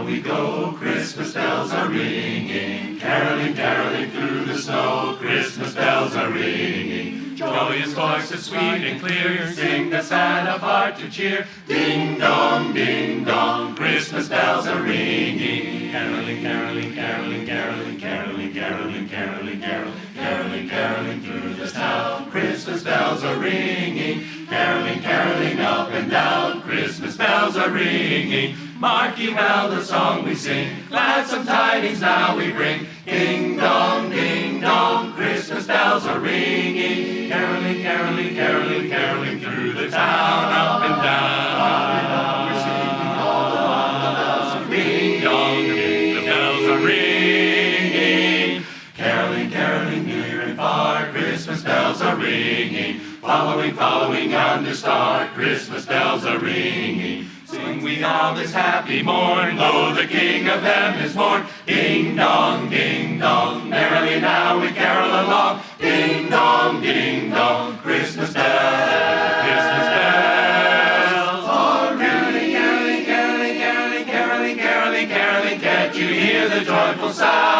we go, Christmas bells are ringing. Caroling, caroling through the snow, Christmas bells are ringing. Joyous voices sweet and clear, sing the sad of heart to cheer. Ding dong, Christmas bells are ringing. Caroling, caroling, caroling, caroling, caroling, caroling, caroling, caroling, caroling, caroling through the town. Christmas bells are ringing. Caroling, caroling up and down, Christmas bells are ringing. Mark ye well the song we sing, gladsome tidings now we bring. Ding dong, Christmas bells are ringing. Caroling, caroling, caroling, caroling through the town, up and down. We're singing all along the bells are ringing. Ding dong, the bells are ringing. Caroling, caroling near and far, Christmas bells are ringing. Following, following yonder star, Christmas bells are ringing. Sing we all this happy morn, lo, the King of Heaven is born. Ding dong, merrily now we carol along. Ding dong, Christmas bells, Christmas bells are ringing. Caroling, caroling, caroling, caroling, caroling, caroling, can't you hear the joyful sound?